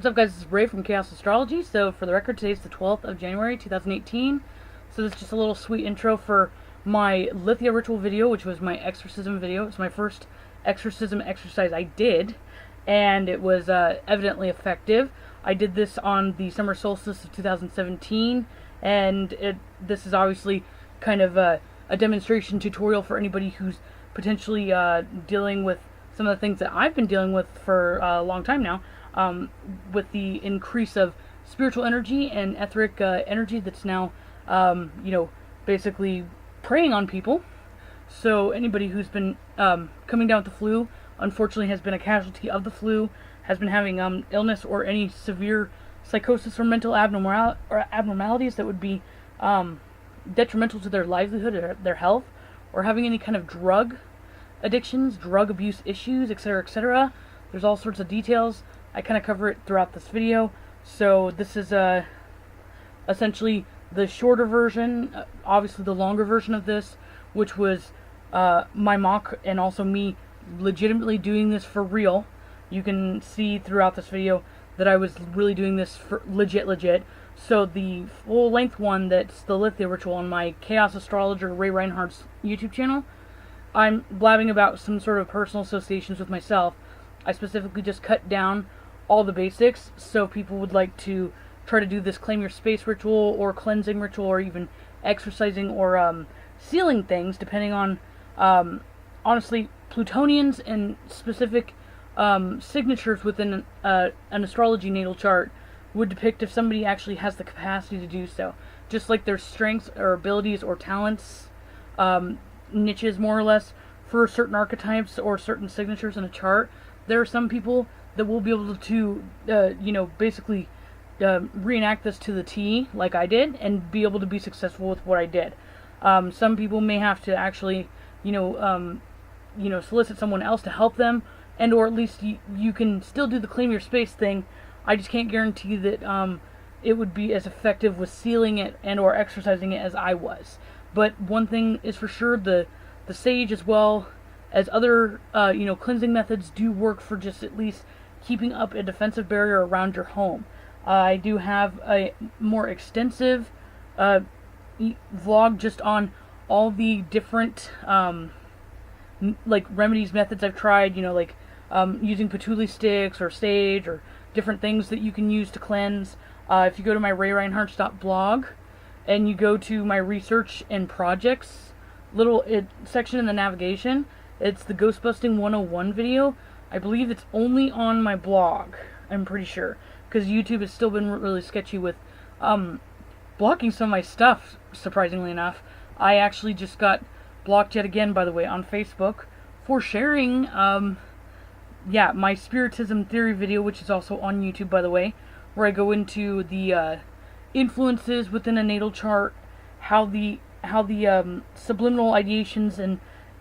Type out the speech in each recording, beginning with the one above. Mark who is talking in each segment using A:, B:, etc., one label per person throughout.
A: What's up, guys? This is Ray from Chaos Astrology. So, for the record, today's the 12th of January, 2018. So, this is just a little sweet intro for my Lithia ritual video, which was my exorcism video. It's my first exorcism exercise I did, and it was evidently effective. I did this on the summer solstice of 2017, and this is obviously kind of a demonstration tutorial for anybody who's potentially dealing with some of the things that I've been dealing with for a long time now. With the increase of spiritual energy and etheric energy that's now, basically preying on people. So anybody who's been coming down with the flu, unfortunately has been a casualty of the flu, has been having illness or any severe psychosis or mental abnormalities that would be detrimental to their livelihood or their health, or having any kind of drug addictions, drug abuse issues, etc., etc. There's all sorts of details. I kind of cover it throughout this video. So this is essentially the shorter version, obviously the longer version of this, which was my mock and also me legitimately doing this for real. You can see throughout this video that I was really doing this for legit. So the full length one, that's the Lithia ritual on my Chaos Astrologer Ray Reinhardt's YouTube channel, I'm blabbing about some sort of personal associations with myself. I specifically just cut down all the basics, so if people would like to try to do this claim your space ritual or cleansing ritual or even exercising or sealing things, depending on honestly Plutonians and specific signatures within an astrology natal chart would depict if somebody actually has the capacity to do so. Just like their strengths or abilities or talents, niches more or less for certain archetypes or certain signatures in a chart, there are some people that will be able to, basically reenact this to the T, like I did, and be able to be successful with what I did. Some people may have to actually, solicit someone else to help them, and or at least you can still do the claim your space thing. I just can't guarantee that it would be as effective with sealing it and or exercising it as I was. But one thing is for sure, the sage as well as other cleansing methods do work for just at least keeping up a defensive barrier around your home. I do have a more extensive vlog just on all the different remedies, methods I've tried, using patchouli sticks or sage or different things that you can use to cleanse. If you go to my raereinhartz.blog and you go to my research and projects section in the navigation, it's the Ghostbusting 101 video. I believe it's only on my blog, I'm pretty sure, because YouTube has still been really sketchy with blocking some of my stuff, surprisingly enough. I actually just got blocked yet again, by the way, on Facebook for sharing my Spiritism Theory video, which is also on YouTube, by the way, where I go into the influences within a natal chart, how the subliminal ideations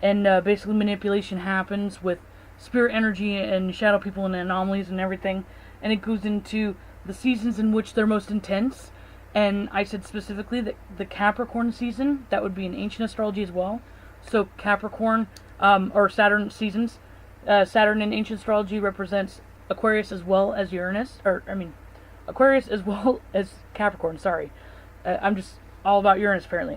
A: and basically manipulation happens with spirit energy and shadow people and anomalies and everything, and it goes into the seasons in which they're most intense. And I said specifically that the Capricorn season, that would be in ancient astrology as well. So Capricorn or Saturn seasons, Saturn in ancient astrology represents Aquarius as well as Aquarius as well as Capricorn. Sorry, I'm just all about Uranus apparently.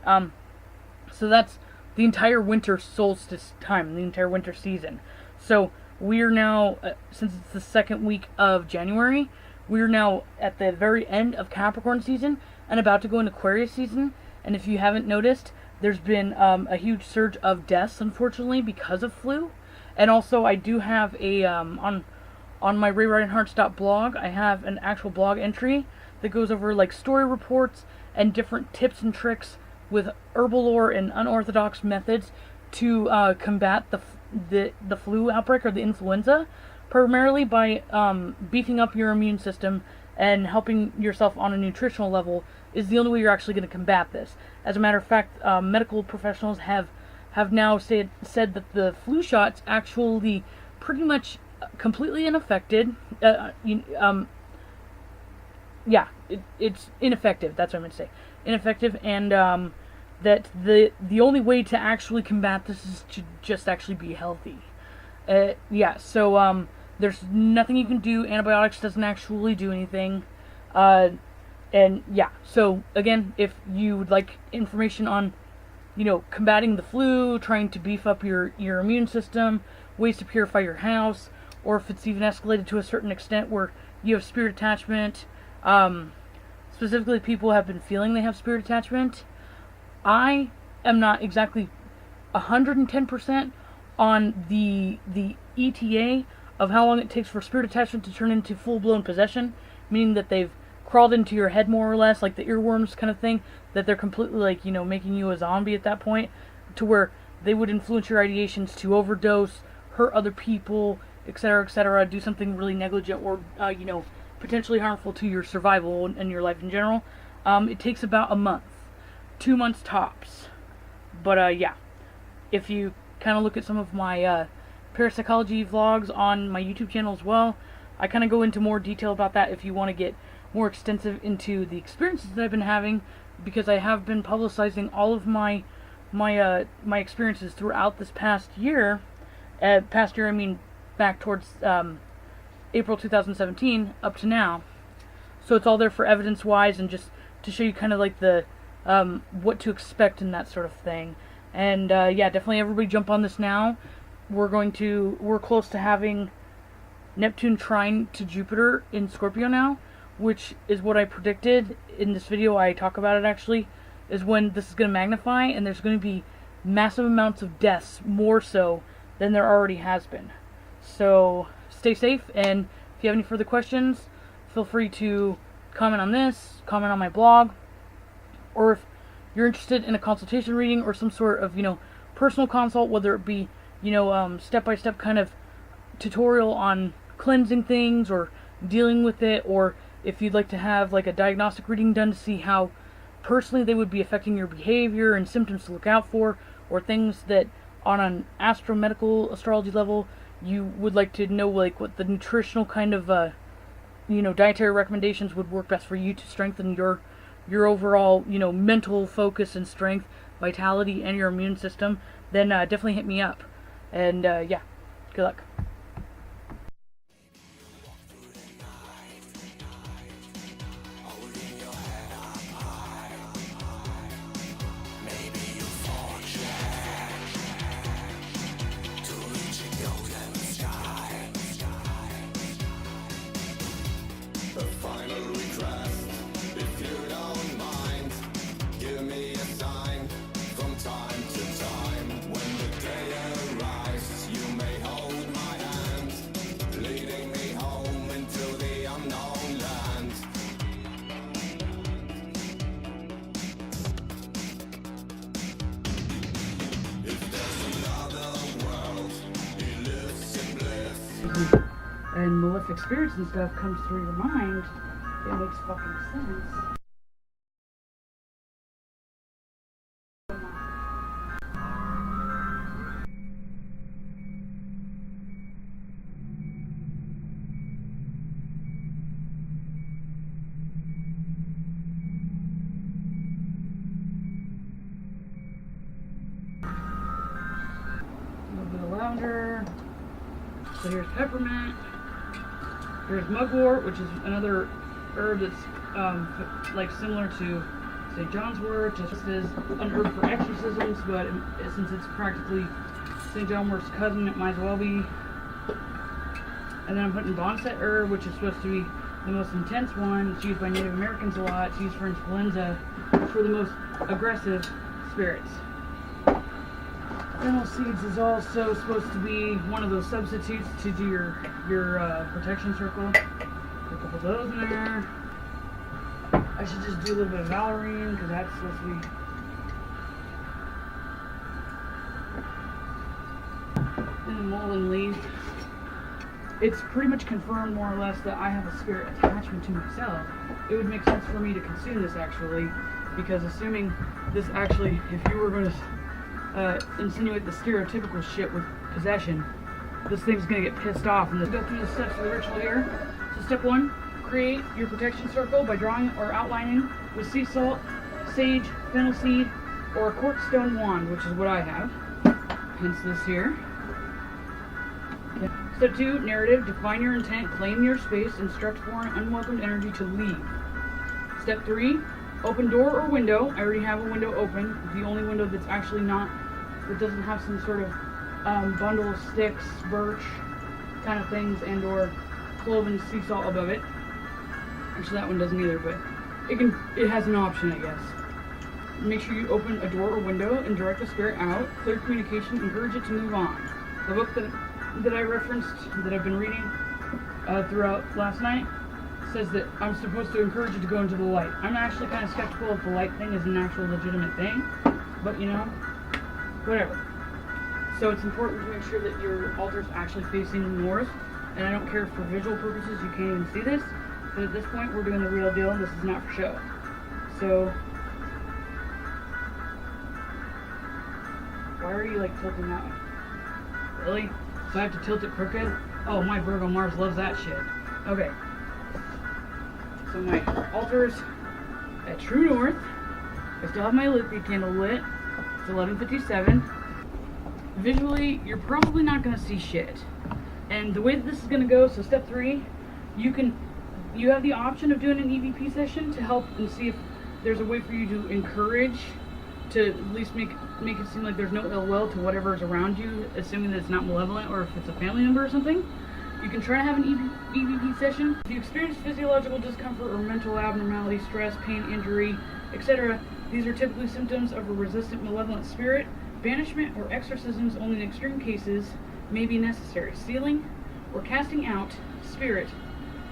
A: So that's the entire winter solstice time, the entire winter season. So we're now, since it's the second week of January, we're now at the very end of Capricorn season and about to go into Aquarius season. And if you haven't noticed, there's been a huge surge of deaths, unfortunately, because of flu. And also, I do have a on my raereinhartz.blog, I have an actual blog entry that goes over like story reports and different tips and tricks with herbal lore and unorthodox methods to combat the flu outbreak or the influenza, primarily by beefing up your immune system and helping yourself on a nutritional level is the only way you're actually going to combat this. As a matter of fact, medical professionals have now said that the flu shot's actually pretty much completely unaffected. It's ineffective. That's what I'm going to say. Ineffective, and that the only way to actually combat this is to just actually be healthy. So There's nothing you can do. Antibiotics doesn't actually do anything. And yeah, so again, if you would like information on, combating the flu, trying to beef up your immune system, ways to purify your house, or if it's even escalated to a certain extent where you have spirit attachment, specifically people have been feeling they have spirit attachment. I am not exactly 110% on the ETA of how long it takes for spirit attachment to turn into full-blown possession, meaning that they've crawled into your head more or less, like the earworms kind of thing, that they're completely like, making you a zombie at that point, to where they would influence your ideations to overdose, hurt other people, etc., do something really negligent or, potentially harmful to your survival and your life in general. It takes about a month, 2 months tops. But, yeah, if you kind of look at some of my parapsychology vlogs on my YouTube channel as well, I kind of go into more detail about that if you want to get more extensive into the experiences that I've been having, because I have been publicizing all of my experiences throughout this past year. Past year, I mean back towards April 2017 up to now. So it's all there for evidence-wise and just to show you kind of like the what to expect and that sort of thing. And yeah, definitely everybody jump on this now. We're close to having Neptune trine to Jupiter in Scorpio now, which is what I predicted in this video. I talk about it actually, is when this is going to magnify and there's going to be massive amounts of deaths, more so than there already has been. So stay safe, and if you have any further questions, feel free to comment on this, comment on my blog, or if you're interested in a consultation reading or some sort of, personal consult, whether it be, step-by-step kind of tutorial on cleansing things or dealing with it, or if you'd like to have like a diagnostic reading done to see how personally they would be affecting your behavior and symptoms to look out for, or things that on an astromedical astrology level you would like to know, like what the nutritional kind of dietary recommendations would work best for you to strengthen your overall mental focus and strength, vitality, and your immune system, then definitely hit me up. And yeah, good luck. And malefic spirits and stuff comes through your mind, it makes fucking sense. A little bit of lavender. So here's peppermint. Here's mugwort, which is another herb that's like similar to St. John's wort. Just is an herb for exorcisms, but since it's practically St. John wort's cousin, it might as well be. And then I'm putting Bonset herb, which is supposed to be the most intense one. It's used by Native Americans a lot. It's used for influenza. It's for the most aggressive spirits. Fennel seeds is also supposed to be one of those substitutes to do your protection circle. Put a couple of those in there. I should just do a little bit of valerian because that's supposed to be. And the mullein leaf. It's pretty much confirmed more or less that I have a spirit attachment to myself. It would make sense for me to consume this actually, because assuming this actually, if you were going to insinuate the stereotypical shit with possession, this thing's gonna get pissed off. And go through the steps of the ritual here. So step 1, create your protection circle by drawing or outlining with sea salt, sage, fennel seed, or a quartz stone wand, which is what I have. Hence this here. Okay. Step 2, narrative. Define your intent, claim your space, instruct foreign unwelcomed energy to leave. Step 3, open door or window. I already have a window open. The only window that's actually not, that doesn't have some sort of bundle of sticks, birch kind of things, and or clove and sea salt above it. Actually, that one doesn't either, but it has an option, I guess. Make sure you open a door or window and direct the spirit out. Clear communication, encourage it to move on. The book that I referenced, that I've been reading throughout last night, says that I'm supposed to encourage it to go into the light. I'm actually kind of skeptical if the light thing is an actual legitimate thing, but you know, whatever. So it's important to make sure that your altar's actually facing north, and I don't care if for visual purposes you can't even see this, but at this point we're doing the real deal and this is not for show. So, why are you like tilting that way? Really? So I have to tilt it crooked? Oh, my Virgo Mars loves that shit. Okay. So my altar's at true north. I still have my Lithia candle lit. It's 11:57. Visually, you're probably not going to see shit. And the way that this is going to go, so step 3, you have the option of doing an EVP session to help and see if there's a way for you to encourage, to at least make it seem like there's no ill will to whatever is around you, assuming that it's not malevolent or if it's a family member or something. You can try to have an EVP session. If you experience physiological discomfort or mental abnormality, stress, pain, injury, etc., these are typically symptoms of a resistant malevolent spirit. Banishment or exorcisms only in extreme cases may be necessary. Sealing or casting out spirit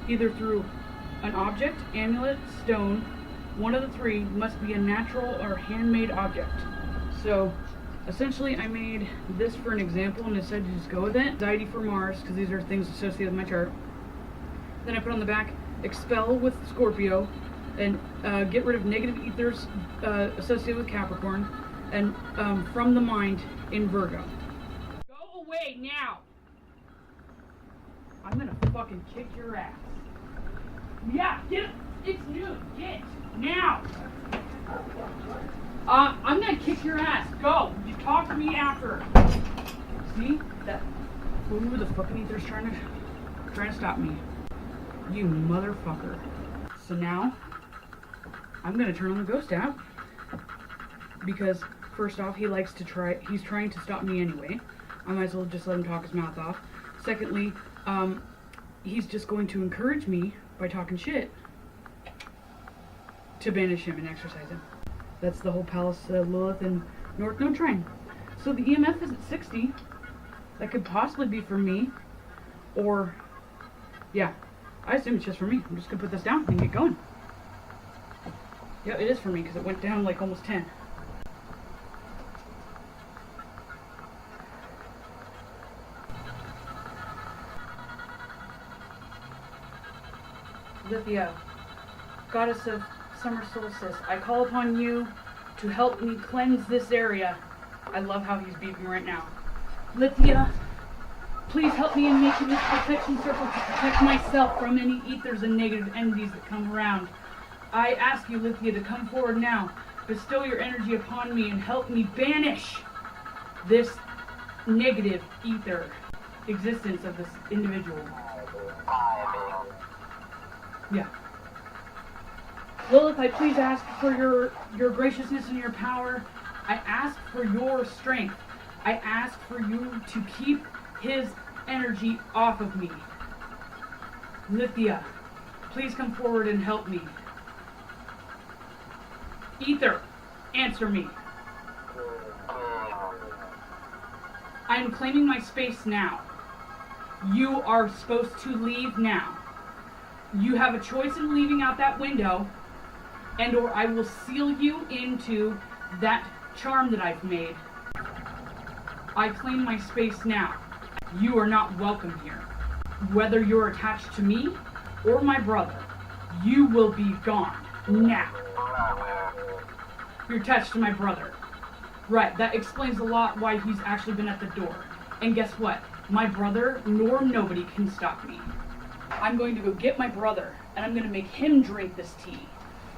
A: either through an object, amulet, stone, one of the 3 must be a natural or handmade object. So essentially I made this for an example and decided to just go with it. Anxiety for Mars, because these are things associated with my chart. Then I put on the back, expel with Scorpio, and get rid of negative ethers associated with Capricorn, and from the mind in Virgo. Go away now! I'm gonna fucking kick your ass. Yeah, get it! It's noon, get now! I'm gonna kick your ass. Go! You talk to me after. See? That ooh, the fucking ether's trying to stop me. You motherfucker. So now I'm gonna turn on the ghost app because first off, he's trying to stop me anyway. I might as well just let him talk his mouth off. Secondly, he's just going to encourage me by talking shit to banish him and exorcise him. That's the whole Palace Lilith and North Node Trine. So the EMF is at 60. That could possibly be for me, or yeah, I assume it's just for me. I'm just gonna put this down and get going. Yeah, it is for me because it went down like almost 10. Lithia, goddess of summer solstice, I call upon you to help me cleanse this area. I love how he's beeping right now. Lithia, please help me in making this protection circle to protect myself from any ethers and negative entities that come around. I ask you, Lithia, to come forward now. Bestow your energy upon me and help me banish this negative ether existence of this individual. Yeah. Lilith, I please ask for your graciousness and your power. I ask for your strength. I ask for you to keep his energy off of me. Lithia, please come forward and help me. Ether, answer me. I am claiming my space now. You are supposed to leave now. You have a choice in leaving out that window, and or I will seal you into that charm that I've made. I claim my space now. You are not welcome here. Whether you're attached to me or my brother, you will be gone now. You're attached to my brother. Right, that explains a lot why he's actually been at the door. And guess what? My brother nor nobody can stop me. I'm going to go get my brother, and I'm going to make him drink this tea.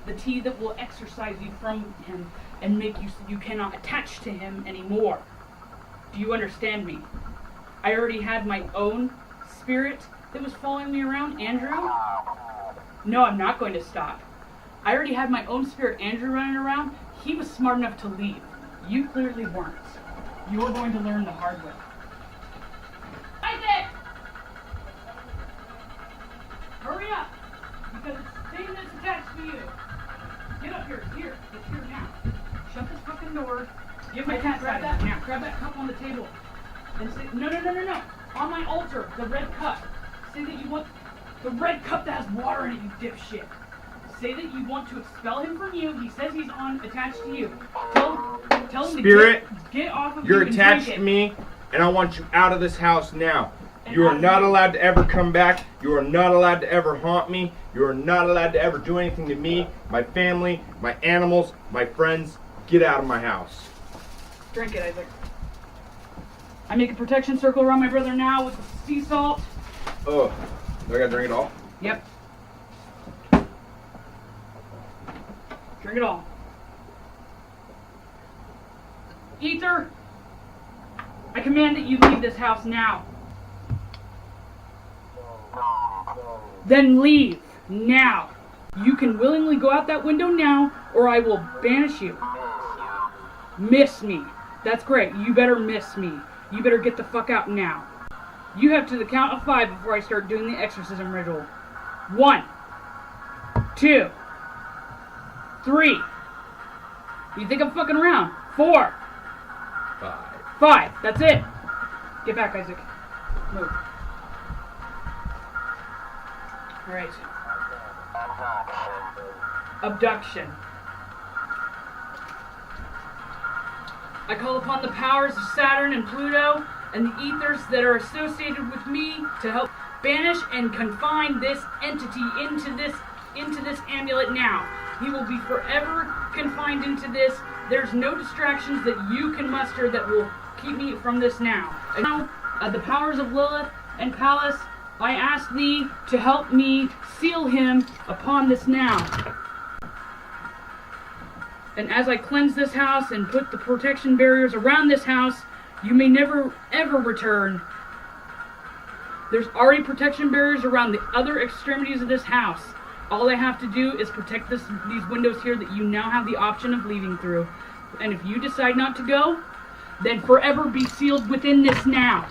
A: The tea that will exorcise you from him and make you so you cannot attach to him anymore. Do you understand me? I already had my own spirit that was following me around, Andrew? No, I'm not going to stop. I already had my own spirit, Andrew, running around. He was smart enough to leave. You clearly weren't. You're going to learn the hard way. Isaac! Hurry up! Because it's the thing that's attached to you. Get up here. It's here. It's here now. Shut this fucking door. Give my cat. Grab that now. Grab that cup on the table. And say, no. On my altar, the red cup. Say that you want the red cup that has water in it, you dipshit. Say that you want to expel him from you. He says he's attached to you. Tell him
B: Spirit,
A: to get off of you.
B: You're attached to me, and I want you out of this house now. You are not allowed to ever come back. You are not allowed to ever haunt me. You are not allowed to ever do anything to me, my family, my animals, my friends. Get out of my house.
A: Drink it, Isaac. I make a protection circle around my brother now with the sea salt.
B: Oh, do I gotta drink it all?
A: Yep. Drink it all. Ether, I command that you leave this house now. Then leave now. You can willingly go out that window now, or I will banish you. Miss me. That's great. You better miss me. You better get the fuck out now. You have to the count of 5 before I start doing the exorcism ritual. 1, 2, 3. You think I'm fucking around? 4, 5. That's it. Get back, Isaac. Move. Alright. Abduction. I call upon the powers of Saturn and Pluto and the ethers that are associated with me to help banish and confine this entity into this amulet now. He will be forever confined into this. There's no distractions that you can muster that will keep me from this now. And now, the powers of Lilith and Pallas, I ask thee to help me seal him upon this now. And as I cleanse this house and put the protection barriers around this house, you may never, ever return. There's already protection barriers around the other extremities of this house. All I have to do is protect these windows here that you now have the option of leaving through. And if you decide not to go, then forever be sealed within this now.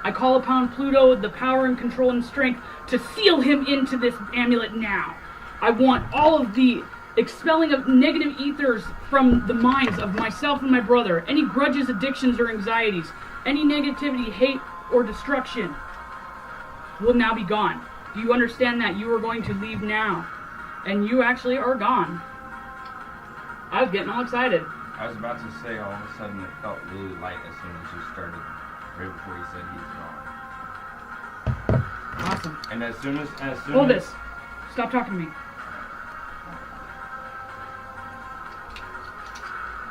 A: I call upon Pluto, the power and control and strength, to seal him into this amulet now. I want all of the expelling of negative ethers from the minds of myself and my brother. Any grudges, addictions, or anxieties, any negativity, hate, or destruction will now be gone. Do you understand that? You are going to leave now. And you actually are gone. I was getting all excited.
C: I was about to say, all of a sudden it felt really light as soon as you started, right before you said he's gone.
A: Awesome.
C: And as soon as
A: Hold this. Stop talking to me.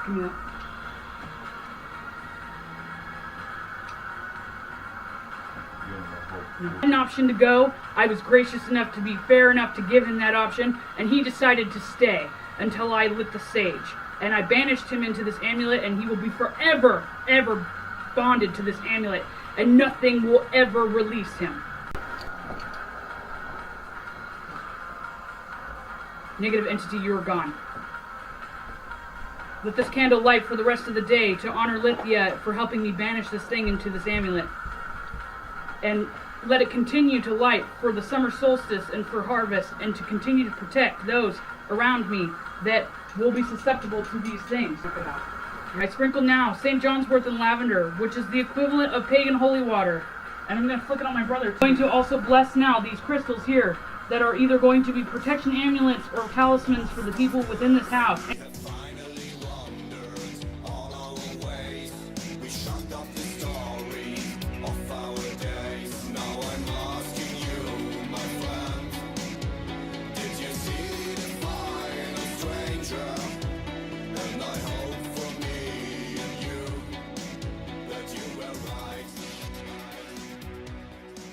A: Give me that. An option to go. I was gracious enough to be fair enough to give him that option, and he decided to stay until I lit the sage. And I banished him into this amulet, and he will be forever, ever bonded to this amulet, and nothing will ever release him. Negative entity, you are gone. Let this candle light for the rest of the day to honor Lithia for helping me banish this thing into this amulet. And let it continue to light for the summer solstice and for harvest, and to continue to protect those around me that will be susceptible to these things. I sprinkle now St. John's wort and lavender, which is the equivalent of pagan holy water. And I'm going to flick it on my brother. I'm going to also bless now these crystals here that are either going to be protection amulets or talismans for the people within this house.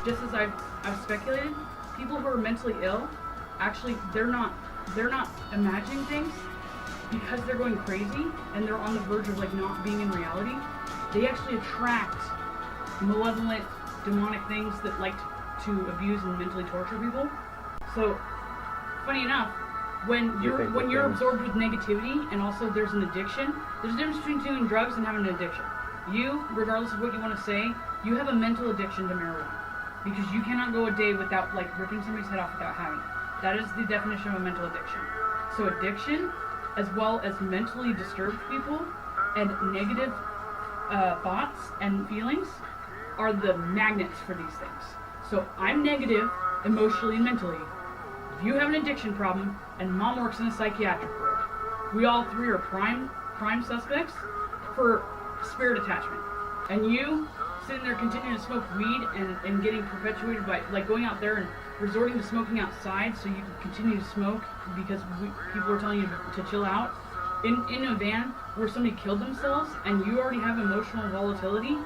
A: Just as I've speculated, people who are mentally ill, actually they're not imagining things because they're going crazy and they're on the verge of like not being in reality. They actually attract malevolent, demonic things that like to abuse and mentally torture people. So, funny enough, when you're absorbed with negativity and also there's an addiction, there's a difference between doing drugs and having an addiction. You, regardless of what you want to say, you have a mental addiction to marijuana. Because you cannot go a day without, like, ripping somebody's head off without having it. That is the definition of a mental addiction. So addiction, as well as mentally disturbed people, and negative thoughts and feelings, are the magnets for these things. So I'm negative, emotionally and mentally. You have an addiction problem, and Mom works in a psychiatric ward. We all three are prime suspects for spirit attachment. And you, sitting there continuing to smoke weed and getting perpetuated by, like, going out there and resorting to smoking outside so you can continue to smoke because people are telling you to chill out. In a van where somebody killed themselves and you already have emotional volatility,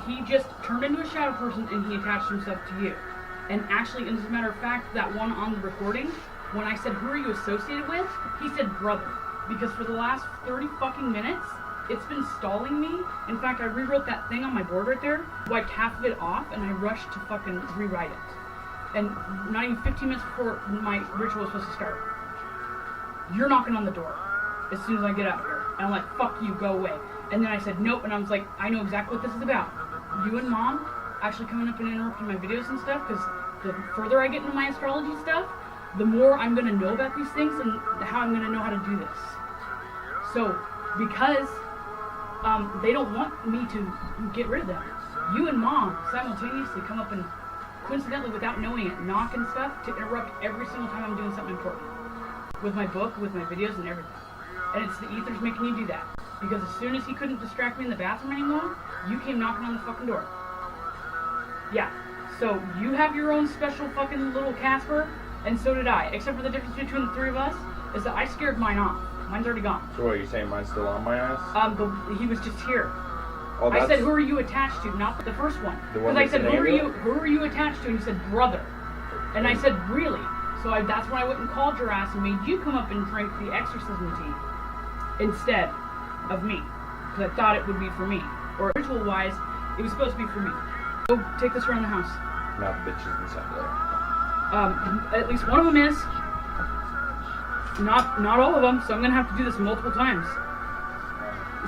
A: he just turned into a shadow person and he attached himself to you. And actually, as a matter of fact, that one on the recording, when I said, "Who are you associated with?" he said, "Brother." Because for the last 30 fucking minutes, it's been stalling me. In fact, I rewrote that thing on my board right there, wiped half of it off, and I rushed to fucking rewrite it. And not even 15 minutes before my ritual was supposed to start, "You're knocking on the door as soon as I get out here." And I'm like, "Fuck you, go away." And then I said, "Nope," and I was like, "I know exactly what this is about. You and Mom actually coming up and interrupting my videos and stuff, because the further I get into my astrology stuff, the more I'm going to know about these things and how I'm going to know how to do this." So, because they don't want me to get rid of them, you and Mom simultaneously come up and, coincidentally without knowing it, knock and stuff to interrupt every single time I'm doing something important. With my book, with my videos and everything. And it's the ethers making you do that. Because as soon as he couldn't distract me in the bathroom anymore, you came knocking on the fucking door. Yeah. So you have your own special fucking little Casper, and so did I. Except for the difference between the three of us is that I scared mine off. Mine's already gone.
B: So what are you saying? Mine's still on my ass?
A: He was just here.
B: Oh,
A: I said, "Who are you attached to?" Not the first one. Because I said, "Who are you attached to?" And you said, "Brother." And I said, "Really?" So that's when I went and called your ass and made you come up and drink the exorcism tea instead of me, because I thought it would be for me. Or ritual-wise, it was supposed to be for me. Go take this around the house.
B: Not bitches inside there.
A: At least one of them is. Not all of them, so I'm going to have to do this multiple times.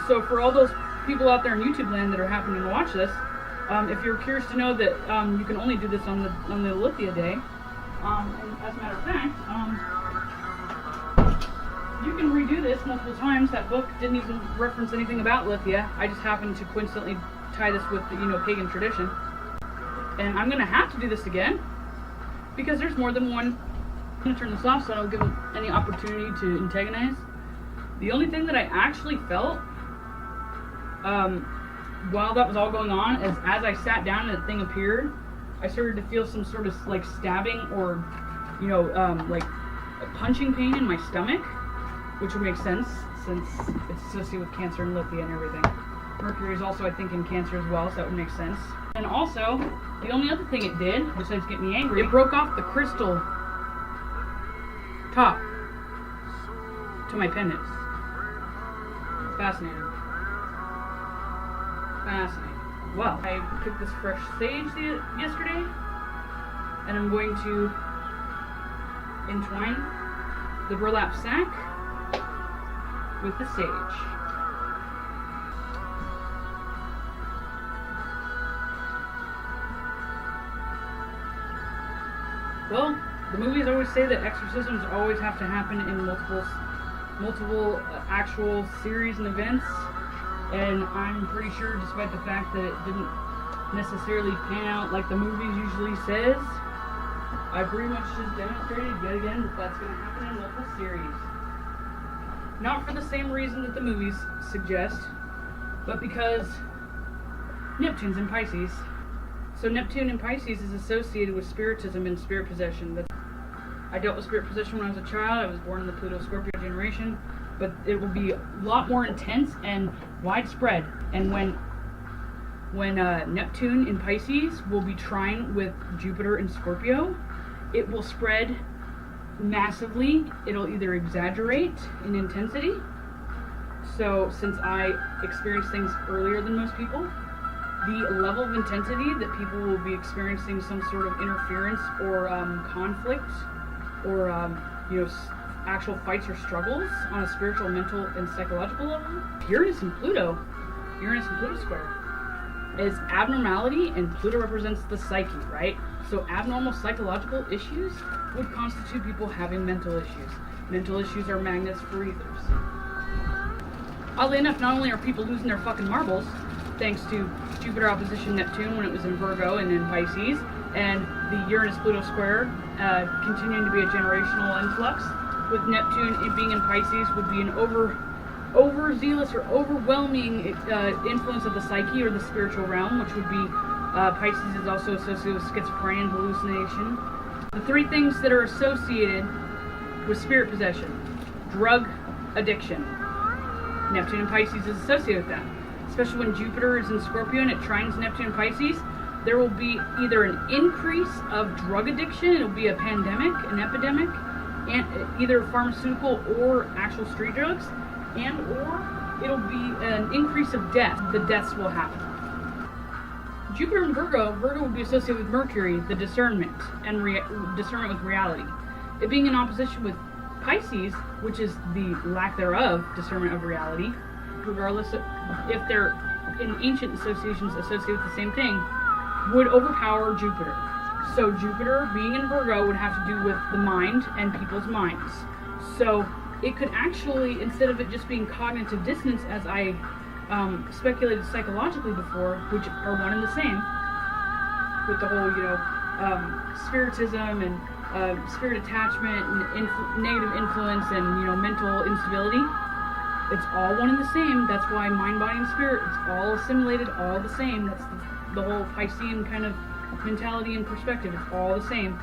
A: So for all those people out there in YouTube land that are happening to watch this, if you're curious to know that you can only do this on the Lithia day, and as a matter of fact, you can redo this multiple times. That book didn't even reference anything about Lithia. I just happened to coincidentally tie this with the, pagan tradition. And I'm going to have to do this again, because there's more than one. I'm going to turn this off so I don't give them any opportunity to antagonize. The only thing that I actually felt while that was all going on is as I sat down and the thing appeared, I started to feel some sort of like stabbing or, like a punching pain in my stomach, which would make sense since it's associated with Cancer and Lithia and everything. Mercury is also, I think, in Cancer as well, so that would make sense. And also, the only other thing it did, besides get me angry, it broke off the crystal top to my pendant. Fascinating. Well, I picked this fresh sage yesterday, and I'm going to entwine the burlap sack with the sage. Well, the movies always say that exorcisms always have to happen in multiple actual series and events, and I'm pretty sure, despite the fact that it didn't necessarily pan out like the movies usually says, I pretty much just demonstrated yet again that that's going to happen in multiple series. Not for the same reason that the movies suggest, but because Neptune's in Pisces. So Neptune in Pisces is associated with spiritism and spirit possession. I dealt with spirit possession when I was a child. I was born in the Pluto-Scorpio generation, but it will be a lot more intense and widespread. And when Neptune in Pisces will be trine with Jupiter in Scorpio, it will spread massively. It'll either exaggerate in intensity. So since I experience things earlier than most people, the level of intensity that people will be experiencing some sort of interference or conflict or actual fights or struggles on a spiritual, mental, and psychological level. Uranus and Pluto square is abnormality, and Pluto represents the psyche, right? So abnormal psychological issues would constitute people having mental issues. Mental issues are magnets for ethers. Oddly enough, not only are people losing their fucking marbles, thanks to Jupiter opposition Neptune when it was in Virgo and in Pisces, and the Uranus-Pluto square continuing to be a generational influx, with Neptune being in Pisces would be an overzealous or overwhelming influence of the psyche or the spiritual realm, which would be Pisces is also associated with schizophrenia and hallucination. The three things that are associated with spirit possession: drug addiction. Neptune and Pisces is associated with that. Especially when Jupiter is in Scorpio and it trines Neptune and Pisces, there will be either an increase of drug addiction, it'll be a pandemic, an epidemic, and either pharmaceutical or actual street drugs, and or it'll be an increase of death. The deaths will happen. Jupiter in Virgo will be associated with Mercury, the discernment, and discernment with reality. It being in opposition with Pisces, which is the lack thereof discernment of reality, regardless of if they're in ancient associations associated with the same thing, would overpower Jupiter. So Jupiter being in Virgo would have to do with the mind and people's minds. So it could actually, instead of it just being cognitive dissonance, as I speculated psychologically before, which are one and the same, with the whole, spiritism and spirit attachment and negative influence and, mental instability. It's all one and the same. That's why mind, body, and spirit, it's all assimilated, all the same. That's the whole Piscean kind of mentality and perspective. It's all the same.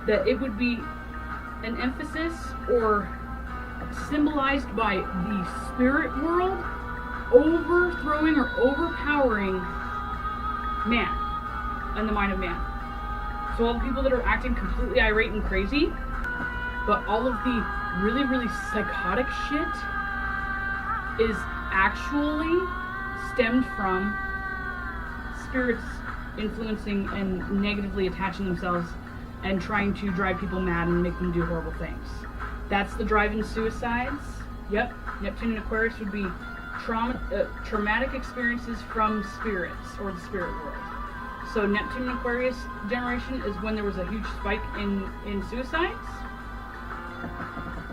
A: That it would be an emphasis or symbolized by the spirit world overthrowing or overpowering man and the mind of man. So all the people that are acting completely irate and crazy, but all of the really, really psychotic shit is actually stemmed from spirits influencing and negatively attaching themselves and trying to drive people mad and make them do horrible things. That's the driving suicides. Yep, Neptune and Aquarius would be traumatic experiences from spirits or the spirit world. So Neptune and Aquarius generation is when there was a huge spike in suicides,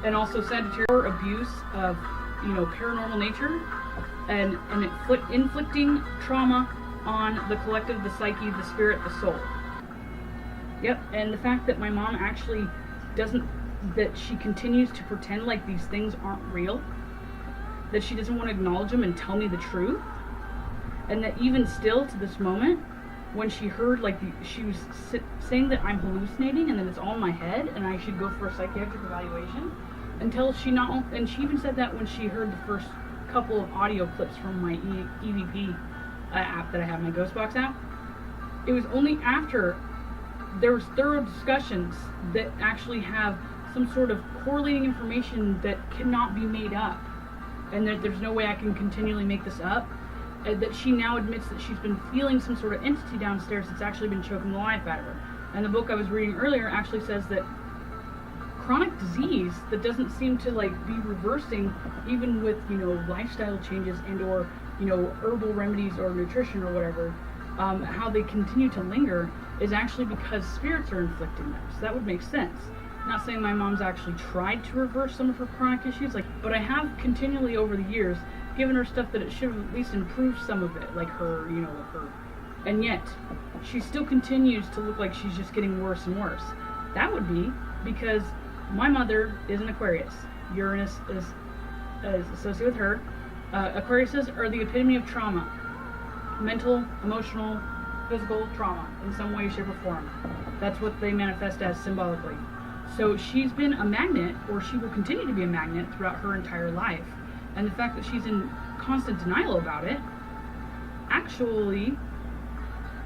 A: and also Sagittarius abuse of paranormal nature and inflicting trauma on the collective, the psyche, the spirit, the soul. Yep, and the fact that my mom actually that she continues to pretend like these things aren't real, that she doesn't want to acknowledge them and tell me the truth, and that even still to this moment, when she heard she was saying that I'm hallucinating and that it's all in my head and I should go for a psychiatric evaluation, until she even said that when she heard the first couple of audio clips from my EVP app that I have, my Ghostbox app. It was only after there was thorough discussions that actually have some sort of correlating information that cannot be made up, and that there's no way I can continually make this up, that she now admits that she's been feeling some sort of entity downstairs that's actually been choking the life out of her. And the book I was reading earlier actually says that chronic disease that doesn't seem to be reversing even with lifestyle changes and or herbal remedies or nutrition or whatever, how they continue to linger is actually because spirits are inflicting them. So that would make sense. I'm not saying my mom's actually tried to reverse some of her chronic issues, but I have continually over the years given her stuff that it should have at least improved some of it, like her, and yet she still continues to look like she's just getting worse and worse. That would be because my mother is an Aquarius. Uranus is associated with her. Aquariuses are the epitome of trauma. Mental, emotional, physical trauma in some way, shape, or form. That's what they manifest as symbolically. So she's been a magnet, or she will continue to be a magnet throughout her entire life. And the fact that she's in constant denial about it actually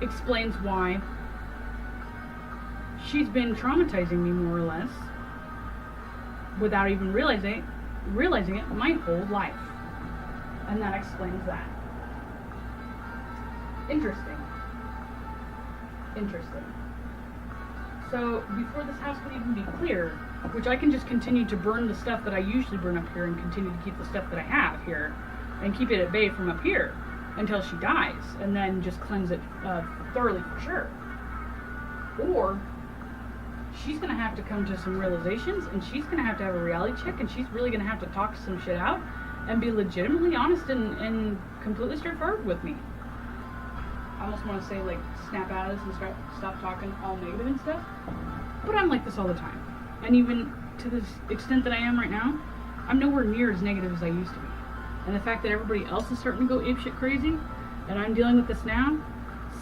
A: explains why she's been traumatizing me more or less without even realizing it my whole life. And that explains that. Interesting. Interesting. So, before this house could even be clear, which I can just continue to burn the stuff that I usually burn up here and continue to keep the stuff that I have here and keep it at bay from up here until she dies, and then just cleanse it thoroughly for sure. Or she's going to have to come to some realizations, and she's going to have a reality check, and she's really going to have to talk some shit out and be legitimately honest and completely straightforward with me. I almost want to say, like, snap out of this and stop talking all negative and stuff, but I'm like this all the time. And even to this extent that I am right now, I'm nowhere near as negative as I used to be. And the fact that everybody else is starting to go apeshit crazy, and I'm dealing with this now,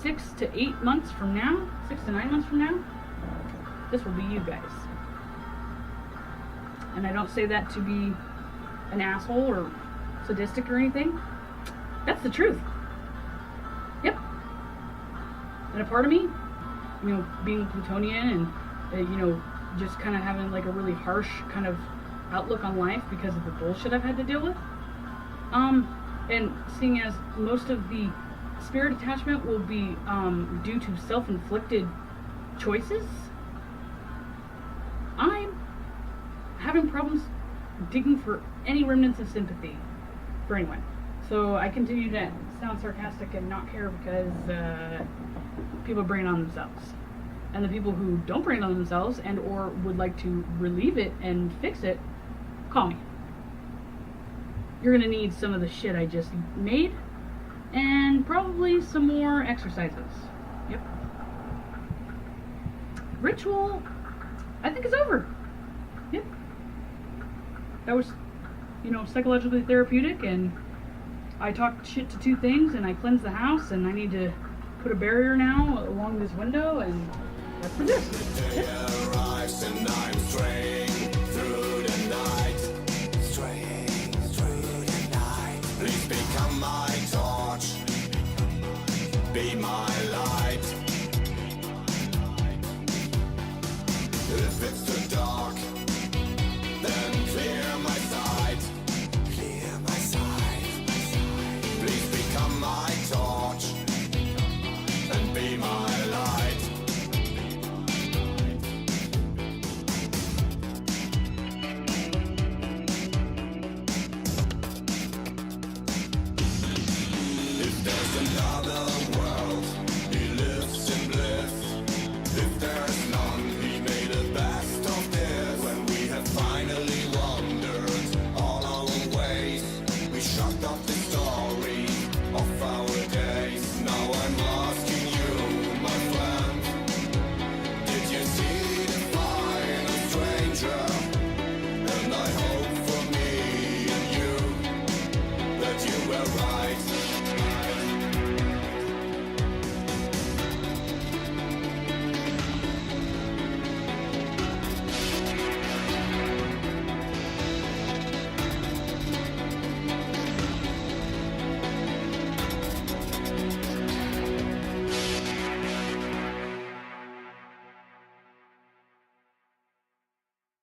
A: 6 to 9 months from now, this will be you guys. And I don't say that to be an asshole or sadistic or anything. That's the truth. Yep. And a part of me, you know, being Plutonian and, just kind of having like a really harsh kind of outlook on life because of the bullshit I've had to deal with. And seeing as most of the spirit attachment will be due to self-inflicted choices, I'm having problems digging for any remnants of sympathy for anyone. So I continue to sound sarcastic and not care because people bring it on themselves. And the people who don't bring it on themselves and or would like to relieve it and fix it, call me. You're going to need some of the shit I just made and probably some more exercises. Yep. Ritual, I think, is over. Yep. That was, psychologically therapeutic, and I talked shit to 2 things, and I cleansed the house, and I need to put a barrier now along this window, and that's for this. Yep.
D: Be my light. If it's too dark, then clear my sight. Clear my sight. Please become my torch and be my light. If there's another world, he lives in bliss. If there's none, he made the best of this. When we have finally wandered all our ways, we shut up the story of our days. Now I'm asking you, my friend, did you see the final stranger? And I hope for me and you that you were right.